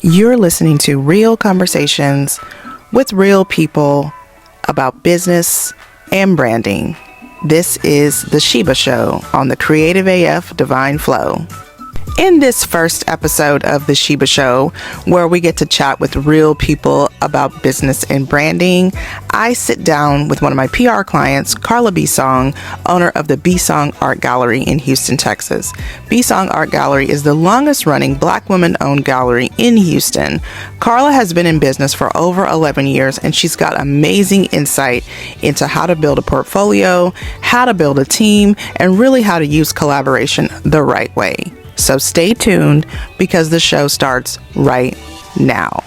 You're listening to real conversations with real people about business and branding. This is the Sheba Show on the Creative AF Divine Flow. In this first episode of the Sheba Show, where we get to chat with real people about business and branding, I sit down with one of my PR clients, Carla Bisong, owner of the Bisong Art Gallery in Houston, Texas. Bisong Art Gallery is the longest running Black women-owned gallery in Houston. Carla has been in business for over 11 years, and she's got amazing insight into how to build a portfolio, how to build a team, and really how to use collaboration the right way. So stay tuned because the show starts right now.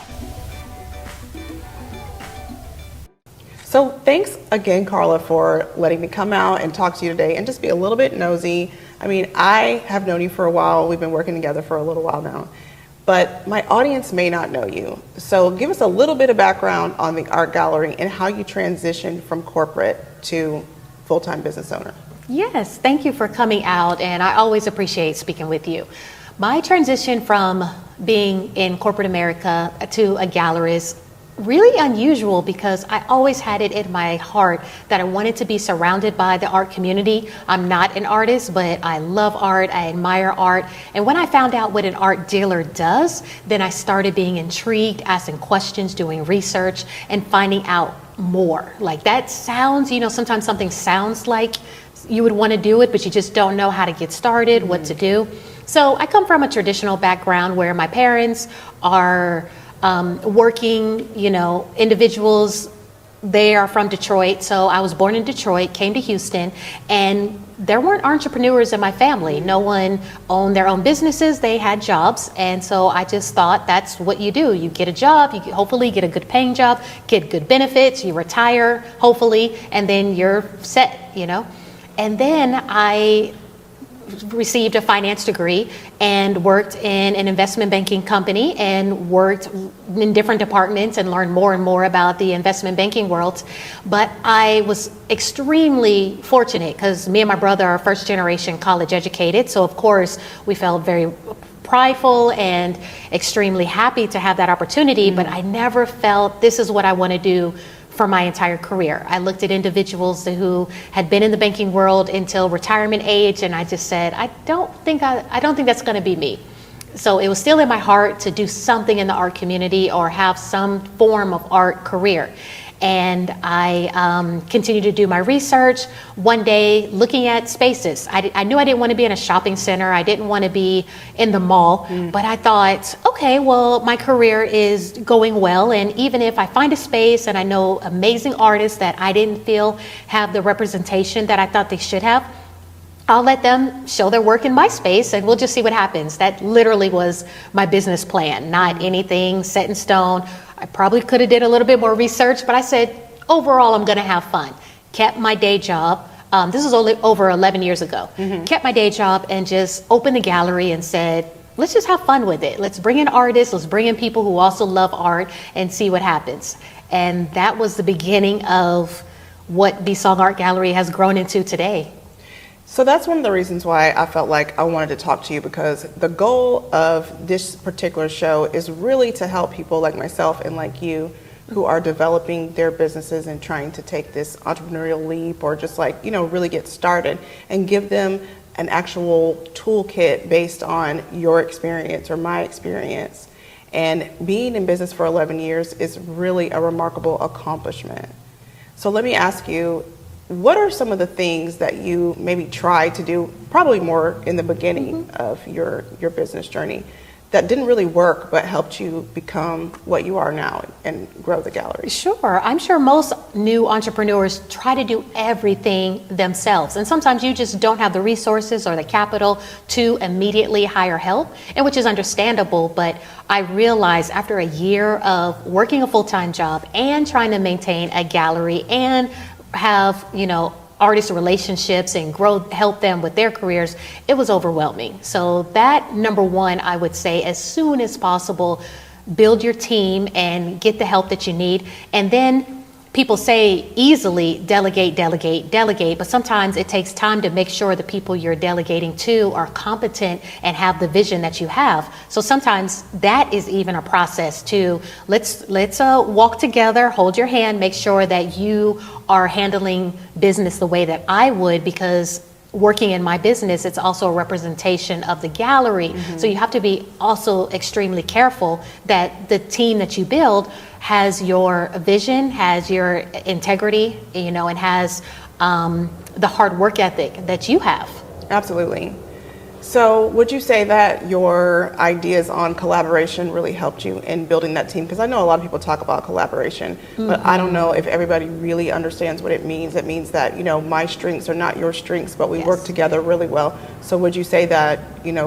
So thanks again, Carla, for letting me come out and talk to you today and just be a little bit nosy. I mean, I have known you for a while. We've been working together for a little while now, but my audience may not know you. So give us a little bit of background on the art gallery and how you transitioned from corporate to full-time business owner. Yes, thank you for coming out, and I always appreciate speaking with you. My transition from being in corporate America to a gallery is really unusual because I always had it in my heart that I wanted to be surrounded by the art community. I'm not an artist, but I love art, I admire art, and when I found out what an art dealer does, then I started being intrigued, asking questions, doing research, and finding out more. Like that sounds, sometimes something sounds like you would want to do it, but you just don't know how to get started, what to do. So I come from a traditional background where my parents are working, individuals. They are from Detroit. So I was born in Detroit, came to Houston, and there weren't entrepreneurs in my family. No one owned their own businesses. They had jobs. And so I just thought that's what you do. You get a job, you hopefully get a good paying job, get good benefits, you retire, hopefully, and then you're set, And then I received a finance degree and worked in an investment banking company and worked in different departments and learned more and more about the investment banking world. But I was extremely fortunate because me and my brother are first generation college educated. So of course we felt very prideful and extremely happy to have that opportunity, but I never felt this is what I want to do for my entire career. I looked at individuals who had been in the banking world until retirement age, and I just said, I don't think that's going to be me. So it was still in my heart to do something in the art community or have some form of art career. And I continued to do my research. One day, looking at spaces, I knew I didn't want to be in a shopping center. I didn't want to be in the mall. But I thought, okay, well, my career is going well. And even if I find a space and I know amazing artists that I didn't feel have the representation that I thought they should have, I'll let them show their work in my space and we'll just see what happens. That literally was my business plan, not anything set in stone. I probably could have did a little bit more research, but I said, overall, I'm going to have fun. Kept my day job. This was only over 11 years ago. Kept my day job and just opened the gallery and said, let's just have fun with it. Let's bring in artists. Let's bring in people who also love art and see what happens. And that was the beginning of what Bisong Art Gallery has grown into today. So that's one of the reasons why I felt like I wanted to talk to you, because the goal of this particular show is really to help people like myself and like you who are developing their businesses and trying to take this entrepreneurial leap or just really get started, and give them an actual toolkit based on your experience or my experience. And being in business for 11 years is really a remarkable accomplishment. So let me ask you, what are some of the things that you maybe tried to do, probably more in the beginning of your business journey, that didn't really work but helped you become what you are now and grow the gallery? Sure. I'm sure most new entrepreneurs try to do everything themselves. And sometimes you just don't have the resources or the capital to immediately hire help, and which is understandable. But I realized after a year of working a full-time job and trying to maintain a gallery and have, artist relationships and help them with their careers, it was overwhelming. So that, number one, I would say, as soon as possible, build your team and get the help that you need. And then people say easily delegate, delegate, delegate, but sometimes it takes time to make sure the people you're delegating to are competent and have the vision that you have. So sometimes that is even a process to let's walk together, hold your hand, make sure that you are handling business the way that I would, because working in my business, it's also a representation of the gallery. So you have to be also extremely careful that the team that you build has your vision, has your integrity, and has the hard work ethic that you have. Absolutely. So would you say that your ideas on collaboration really helped you in building that team? Because I know a lot of people talk about collaboration, but I don't know if everybody really understands what it means. It means that, my strengths are not your strengths, but we work together really well. So would you say that,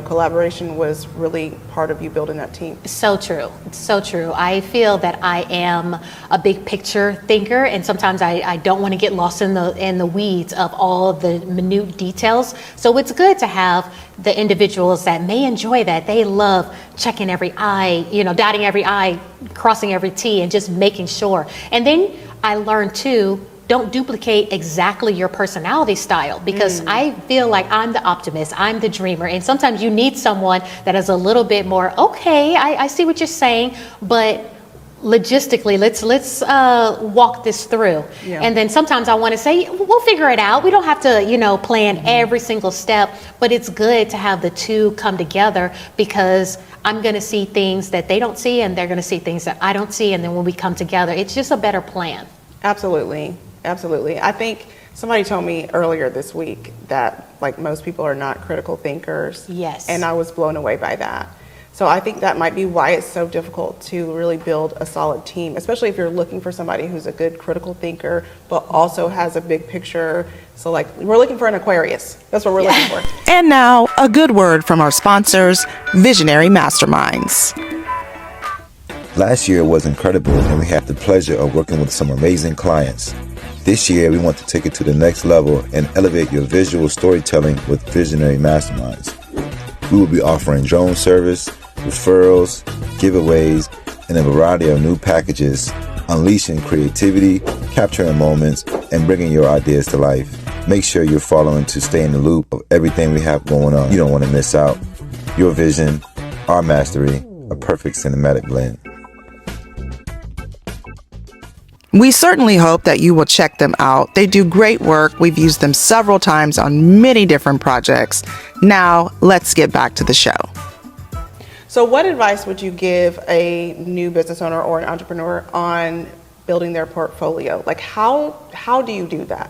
collaboration was really part of you building that team? So true. So true. I feel that I am a big picture thinker, and sometimes I don't want to get lost in the weeds of all the minute details. So it's good to have the individuals that may enjoy that. They love checking every I, dotting every I, crossing every T, and just making sure. And then I learned too, don't duplicate exactly your personality style, because I feel like I'm the optimist, I'm the dreamer, and sometimes you need someone that is a little bit more, okay, I see what you're saying, but logistically, let's walk this through. And then sometimes I want to say, we'll figure it out. We don't have to, plan every single step, but it's good to have the two come together, because I'm going to see things that they don't see, and they're going to see things that I don't see. And then when we come together, it's just a better plan. Absolutely. Absolutely. I think somebody told me earlier this week that most people are not critical thinkers. Yes. And I was blown away by that. So I think that might be why it's so difficult to really build a solid team, especially if you're looking for somebody who's a good critical thinker, but also has a big picture. So we're looking for an Aquarius. That's what we're looking for. And now a good word from our sponsors, Visionary Masterminds. Last year was incredible, and we had the pleasure of working with some amazing clients. This year, we want to take it to the next level and elevate your visual storytelling with Visionary Masterminds. We will be offering drone service, referrals, giveaways, and a variety of new packages, unleashing creativity, capturing moments, and bringing your ideas to life. Make sure you're following to stay in the loop of everything we have going on. You don't want to miss out. Your vision, our mastery, a perfect cinematic blend. We certainly hope that you will check them out. They do great work. We've used them several times on many different projects. Now, let's get back to the show. So what advice would you give a new business owner or an entrepreneur on building their portfolio? How do you do that?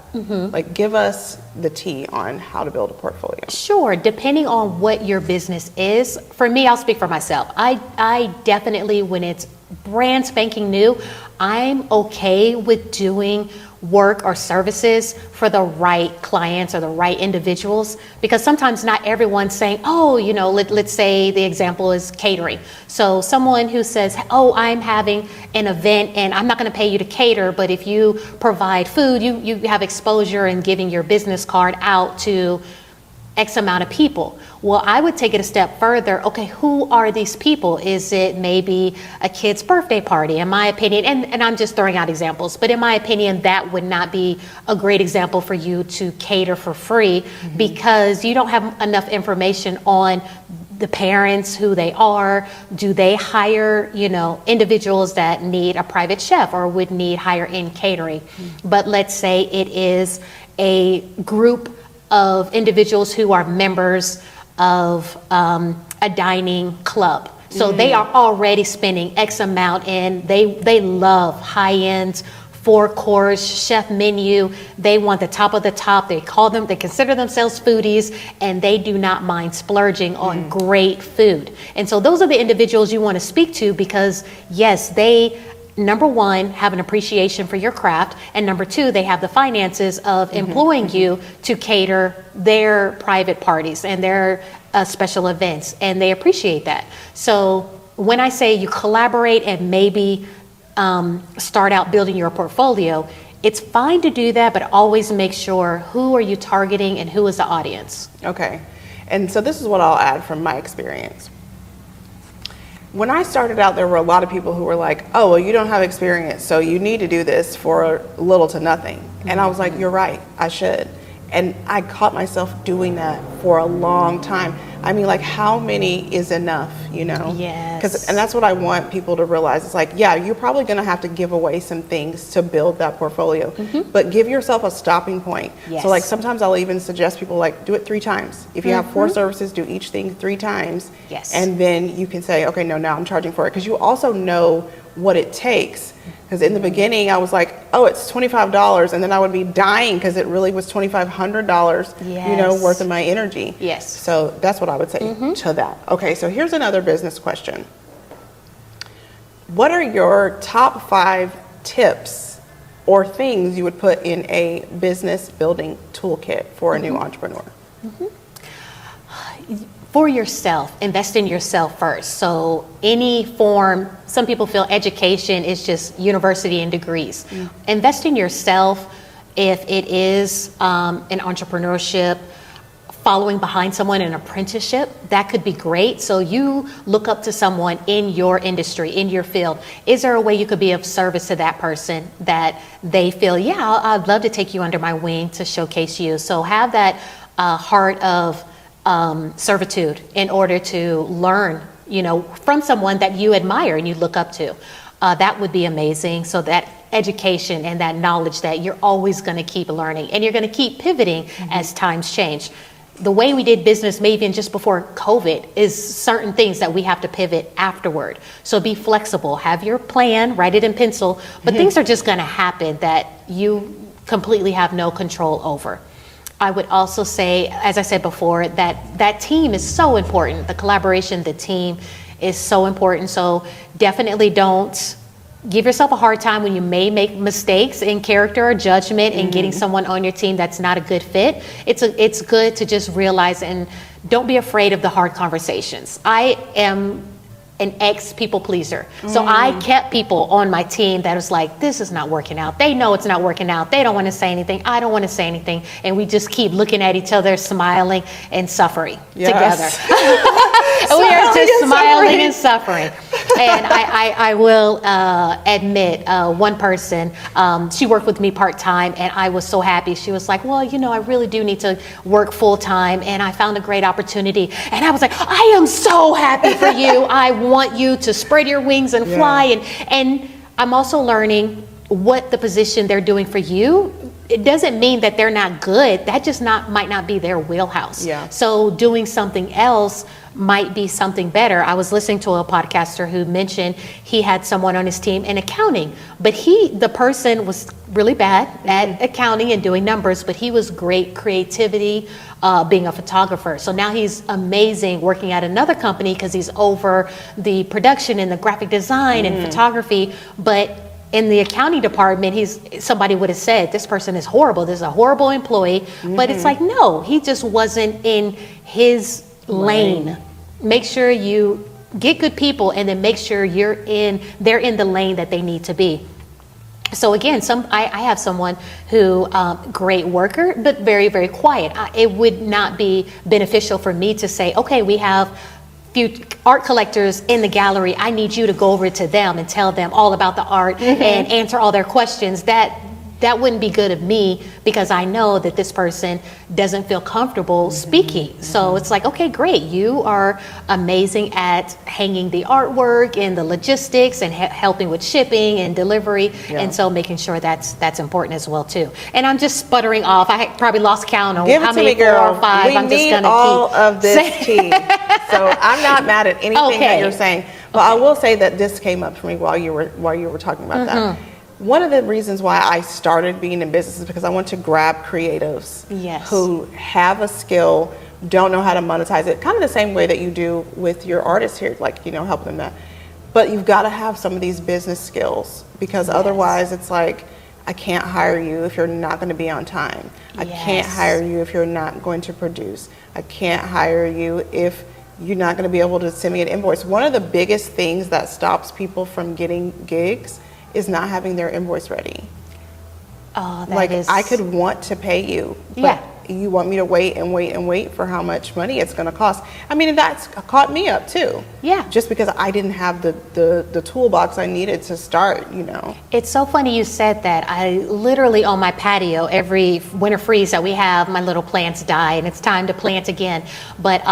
Give us the tea on how to build a portfolio. Sure. Depending on what your business is. For me, I'll speak for myself. I definitely, when it's brand spanking new, I'm okay with doing work or services for the right clients or the right individuals, because sometimes not everyone's saying, let's say the example is catering. So someone who says, I'm having an event and I'm not going to pay you to cater, but if you provide food, you have exposure in giving your business card out to X amount of people. Well, I would take it a step further. Okay, who are these people? Is it maybe a kid's birthday party? In my opinion, and I'm just throwing out examples, but in my opinion, that would not be a great example for you to cater for free, because you don't have enough information on the parents, who they are. Do they hire, individuals that need a private chef or would need higher end catering? But let's say it is a group of individuals who are members of a dining club. So they are already spending X amount, and they love high-end 4-course chef menu. They want the top of the top. They consider themselves foodies, and they do not mind splurging on great food. And so those are the individuals you want to speak to, because yes, they, number one, have an appreciation for your craft, and number two, they have the finances of employing you to cater their private parties and their special events, and they appreciate that. So when I say you collaborate and maybe start out building your portfolio, it's fine to do that, but always make sure who are you targeting and who is the audience. Okay, and so this is what I'll add from my experience. when I started out, there were a lot of people who were like, oh, well, you don't have experience, so you need to do this for little to nothing. And I was like, you're right, I should. And I caught myself doing that for a long time. I mean, like, how many is enough, you know? Yes. And that's what I want people to realize. It's like, yeah, you're probably going to have to give away some things to build that portfolio, but give yourself a stopping point. Yes. So, like, sometimes I'll even suggest people, like, do it 3 times. If you have 4 services, do each thing 3 times. Yes. And then you can say, okay, no, now I'm charging for it. Because you also know what it takes. Because in the beginning, I was like, oh, it's $25. And then I would be dying because it really was $2,500, you know, worth of my energy. Yes. So that's what I would say to that. Okay, so here's another business question. What are your top 5 tips or things you would put in a business building toolkit for a new entrepreneur? For yourself, invest in yourself first. So any form, some people feel education is just university and degrees. Invest in yourself. If it is an entrepreneurship, following behind someone, an apprenticeship, that could be great. So you look up to someone in your industry, in your field. Is there a way you could be of service to that person that they feel, yeah, I'd love to take you under my wing to showcase you. So have that heart of servitude in order to learn, you know, from someone that you admire and you look up to. That would be amazing. So that education and that knowledge that you're always going to keep learning and you're going to keep pivoting as times change. The way we did business, maybe even just before COVID, is certain things that we have to pivot afterward. So be flexible, have your plan, write it in pencil, but things are just going to happen that you completely have no control over. I would also say, as I said before, that team is so important. The collaboration, the team is so important. So definitely don't give yourself a hard time when you may make mistakes in character or judgment and getting someone on your team that's not a good fit. It's good to just realize and don't be afraid of the hard conversations. I am an ex-people pleaser. So I kept people on my team that was like, this is not working out. They know it's not working out. They don't want to say anything. I don't want to say anything. And we just keep looking at each other, smiling and suffering together. We are just smiling and suffering. And I will admit, one person, she worked with me part-time and I was so happy. She was like, well, you know, I really do need to work full-time and I found a great opportunity. And I was like, I am so happy for you. I want you to spread your wings and fly. And I'm also learning what the position they're doing for you. It doesn't mean that they're not good. That just might not be their wheelhouse. So doing something else might be something better. I was listening to a podcaster who mentioned he had someone on his team in accounting, but the person was really bad at accounting and doing numbers, but he was great creativity, being a photographer. So now he's amazing working at another company because he's over the production and the graphic design and photography. But in the accounting department, somebody would have said, this person is horrible. This is a horrible employee. But it's like, no, he just wasn't in his lane. Make sure you get good people and then make sure they're in the lane that they need to be. So again, I have someone who, great worker, but very, very quiet. It would not be beneficial for me to say, okay, we have few art collectors in the gallery. I need you to go over to them and tell them all about the art and answer all their questions. That wouldn't be good of me because I know that this person doesn't feel comfortable speaking. So it's like, okay, great. You are amazing at hanging the artwork and the logistics and helping with shipping and delivery. And so making sure that's important as well too. And I'm just sputtering off. I probably lost count on how many, 4 or 5. I'm just going to keep all of this tea. So I'm not mad at anything that you're saying. But I will say that this came up for me while you were talking about that. One of the reasons why I started being in business is because I want to grab creatives who have a skill, don't know how to monetize it, kind of the same way that you do with your artists here, like, you know, help them that. But you've got to have some of these business skills because otherwise it's like, I can't hire you if you're not going to be on time. I can't hire you if you're not going to produce. I can't hire you if you're not going to be able to send me an invoice. One of the biggest things that stops people from getting gigs is not having their invoice ready. Oh, I could want to pay you, but you want me to wait and wait and wait for how much money it's going to cost. I mean, that's caught me up too. Yeah. Just because I didn't have the toolbox I needed to start, you know. It's so funny you said that. I literally, on my patio, every winter freeze that we have, my little plants die and it's time to plant again. But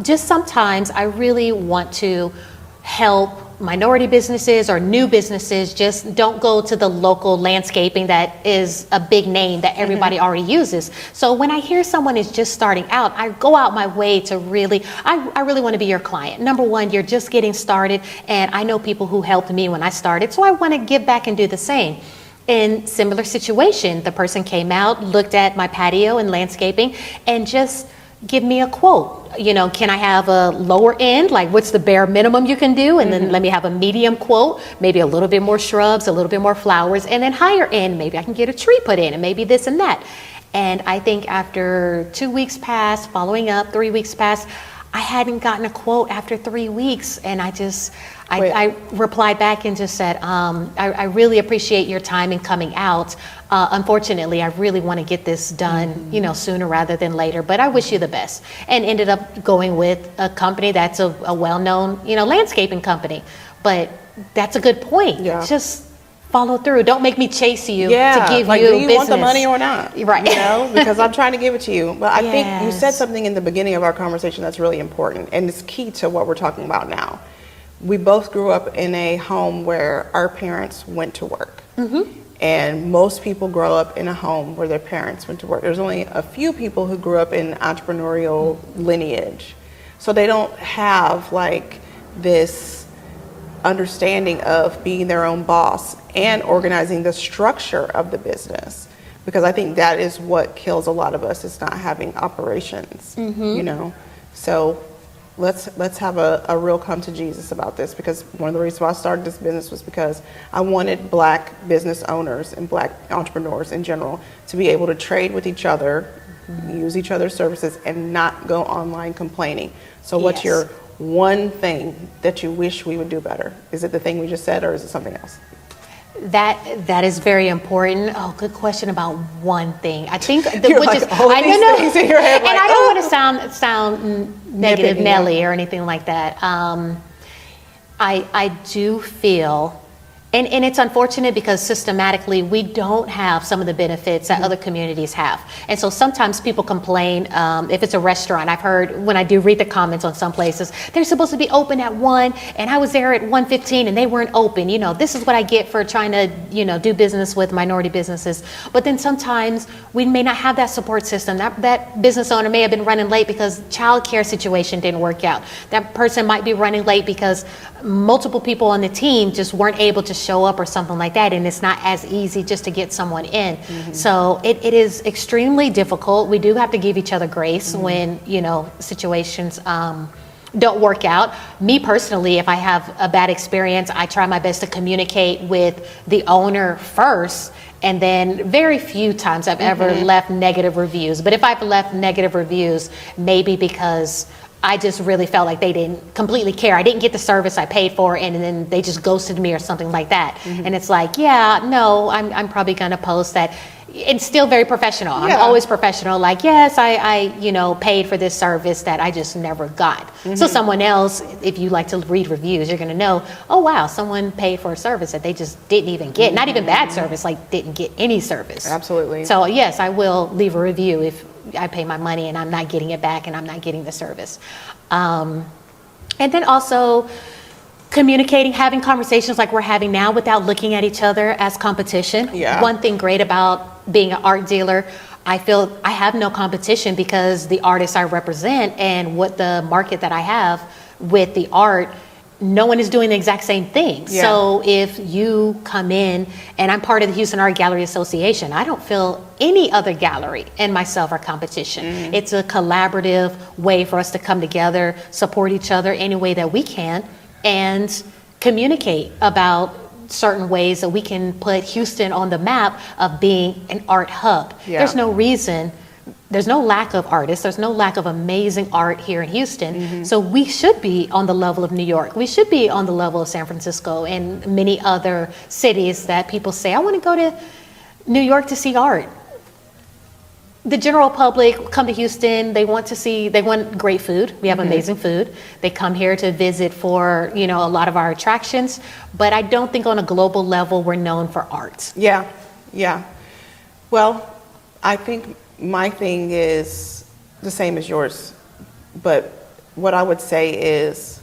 just sometimes I really want to help minority businesses or new businesses. Just don't go to the local landscaping that is a big name that everybody already uses. So when I hear someone is just starting out, I go out my way to really, I really want to be your client. Number one, you're just getting started, and I know people who helped me when I started, so I want to give back and do the same. In similar situation, the person came out, looked at my patio and landscaping, and just give me a quote. You know, can I have a lower end? Like, what's the bare minimum you can do? And then let me have a medium quote, maybe a little bit more shrubs, a little bit more flowers, and then higher end, maybe I can get a tree put in, and maybe this and that. And I think after 2 weeks passed, following up, 3 weeks passed, I hadn't gotten a quote after 3 weeks. And I replied back and just said, I really appreciate your time in coming out. Unfortunately, I really want to get this done, you know, sooner rather than later, but I wish you the best. And ended up going with a company that's a well-known, you know, landscaping company. But that's a good point. Yeah. Just follow through. Don't make me chase you to give like, you do you business. want the money or not? Right. You know, because I'm trying to give it to you. But I think you said something in the beginning of our conversation that's really important, and it's key to what we're talking about now. We both grew up in a home where our parents went to work. And most people grow up in a home where their parents went to work. There's only a few people who grew up in entrepreneurial lineage. So they don't have like this understanding of being their own boss and organizing the structure of the business. Because I think that is what kills a lot of us, is not having operations, you know? So let's have a real come to Jesus about this, because one of the reasons why I started this business was because I wanted Black business owners and Black entrepreneurs in general to be able to trade with each other, use each other's services, and not go online complaining. So what's your one thing that you wish we would do better? Is it the thing we just said, or is it something else? That is very important. Oh, good question about one thing. I think You're like, all of these things in your head, and like, I don't want to sound negative Nelly or anything like that. I do feel, and it's unfortunate because systematically we don't have some of the benefits that other communities have. And so sometimes people complain if it's a restaurant. I've heard when I do read the comments on some places, they're supposed to be open at 1 and I was there at 1:15 and they weren't open. You know, this is what I get for trying to, you know, do business with minority businesses. But then sometimes we may not have that support system. That business owner may have been running late because childcare situation didn't work out. That person might be running late because multiple people on the team just weren't able to show up or something like that, and it's not as easy just to get someone in. So it is extremely difficult. We do have to give each other grace when, you know, situations don't work out. Me personally, if I have a bad experience, I try my best to communicate with the owner first, and then very few times I've ever left negative reviews. But if I've left negative reviews, maybe because I just really felt like they didn't completely care. I didn't get the service I paid for, and then they just ghosted me or something like that. And it's like, yeah, no, I'm probably going to post that. It's still very professional. I'm always professional. Like, yes, I you know, paid for this service that I just never got. So someone else, if you like to read reviews, you're going to know, oh, wow, someone paid for a service that they just didn't even get. Not even bad service, like didn't get any service. Absolutely. So yes, I will leave a review if I pay my money and I'm not getting it back and I'm not getting the service. And then also communicating, having conversations like we're having now without looking at each other as competition. One thing great about being an art dealer, I feel I have no competition because the artists I represent and what the market that I have with the art, no one is doing the exact same thing. So if you come in, and I'm part of the Houston Art Gallery Association, I don't feel any other gallery and myself are competition. It's a collaborative way for us to come together, support each other any way that we can, and communicate about certain ways that we can put Houston on the map of being an art hub. There's no reason. There's no lack of artists. There's no lack of amazing art here in Houston. So we should be on the level of New York. We should be on the level of San Francisco and many other cities that people say, I want to go to New York to see art. the general public come to Houston, they want great food. We have amazing food. They come here to visit for, a lot of our attractions, but I don't think on a global level we're known for art. Yeah. Well, I think my thing is the same as yours, but what I would say is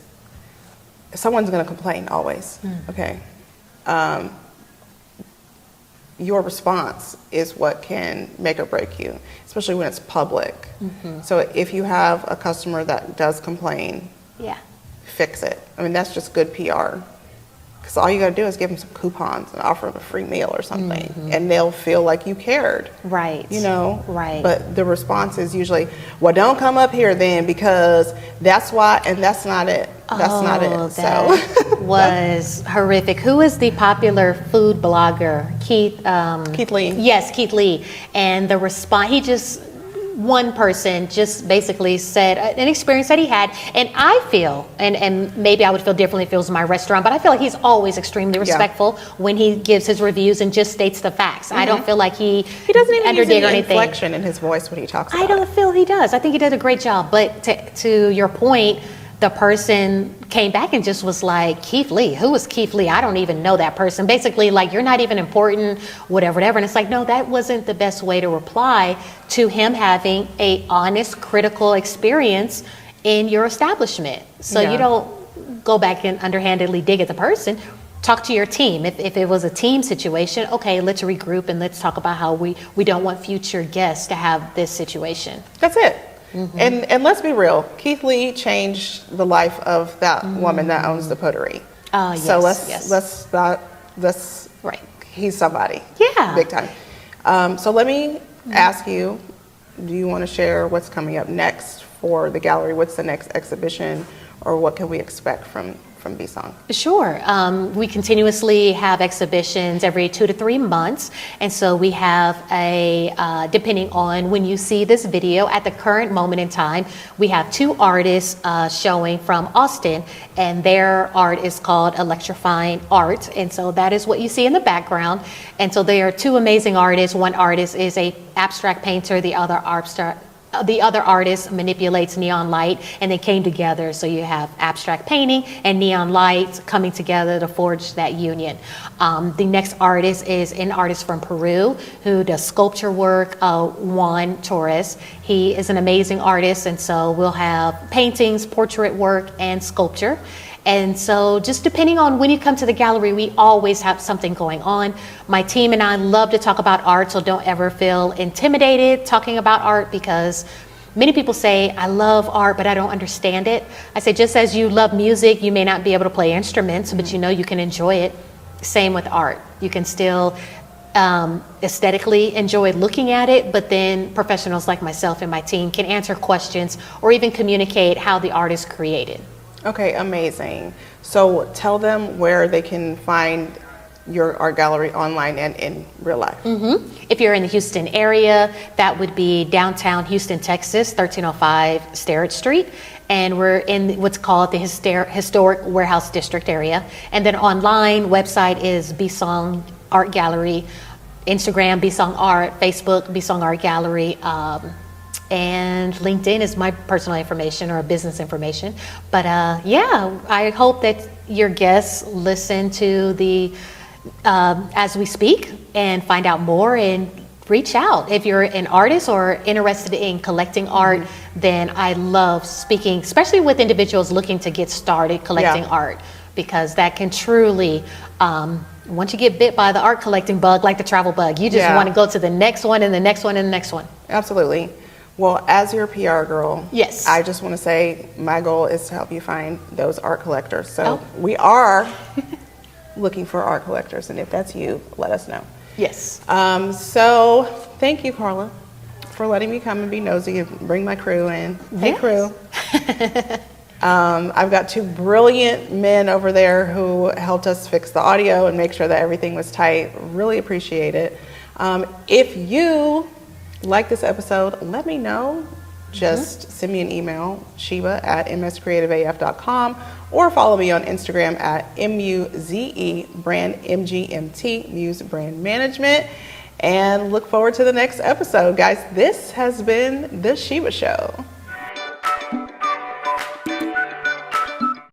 someone's going to complain always, okay? Your response is what can make or break you, especially when it's public. So if you have a customer that does complain, fix it. I mean, that's just good PR. Because all you got to do is give them some coupons and offer them a free meal or something, and they'll feel like you cared. Right. Right. But the response is usually, well, don't come up here then because that's why, and that's not it. That's not it. That was horrific. Who is the popular food blogger? Keith Lee. Yes, Keith Lee. And the response, one person just basically said an experience that he had, and I feel, and maybe I would feel differently if it was my restaurant, but I feel like he's always extremely respectful when he gives his reviews and just states the facts. I don't feel like he doesn't even use any anything. inflection in his voice when he talks about it. I don't feel he does. I think he did a great job. But to your point, the person came back and just was like, Keith Lee, who is Keith Lee? I don't even know that person. Basically, like, you're not even important, whatever. And it's like, no, that wasn't the best way to reply to him having a honest, critical experience in your establishment. So you don't go back and underhandedly dig at the person. Talk to your team. If it was a team situation, okay, let's regroup and let's talk about how we don't want future guests to have this situation. That's it. And let's be real, Keith Lee changed the life of that woman that owns the Pottery. Yes, so let's right. He's somebody. Yeah. Big time. So let me ask you, do you want to share what's coming up next for the gallery? What's the next exhibition, or what can we expect from Bisong? Sure. We continuously have exhibitions every 2 to 3 months. And so we have depending on when you see this video, at the current moment in time, we have 2 artists showing from Austin, and their art is called Electrifying Art. And so that is what you see in the background. And so they are 2 amazing artists. One artist is a abstract painter, the other artist manipulates neon light, and they came together. So you have abstract painting and neon lights coming together to forge that union. The next artist is an artist from Peru who does sculpture work, Juan Torres. He is an amazing artist, and so we'll have paintings, portrait work, and sculpture. And so just depending on when you come to the gallery, we always have something going on. My team and I love to talk about art, so don't ever feel intimidated talking about art, because many people say, I love art, but I don't understand it. I say, just as you love music, you may not be able to play instruments, but you can enjoy it. Same with art. You can still aesthetically enjoy looking at it, but then professionals like myself and my team can answer questions or even communicate how the art is created. Okay, amazing. So tell them where they can find your art gallery online and in real life. If you're in the Houston area, that would be downtown Houston, Texas, 1305 Sterrett Street. And we're in what's called the Historic Warehouse District area. And then online, website is Bisong Art Gallery, Instagram, Bisong Art, Facebook, Bisong Art Gallery, and LinkedIn is my personal information or business information. But I hope that your guests listen to the as we speak and find out more and reach out. If you're an artist or interested in collecting art, then I love speaking, especially with individuals looking to get started collecting art, because that can truly, once you get bit by the art collecting bug, like the travel bug, you just want to go to the next one and the next one and the next one. Absolutely. Well, as your PR girl, yes, I just want to say my goal is to help you find those art collectors. So we are looking for art collectors, and if that's you, let us know. Yes. So thank you, Carla, for letting me come and be nosy and bring my crew in. Hey, crew. I've got 2 brilliant men over there who helped us fix the audio and make sure that everything was tight. Really appreciate it. If you like this episode, let me know. Just send me an email, sheba@mscreativeaf.com, or follow me on Instagram at MUZE brand MGMT, Muse Brand Management. and look forward to the next episode. Guys, this has been The Sheba Show.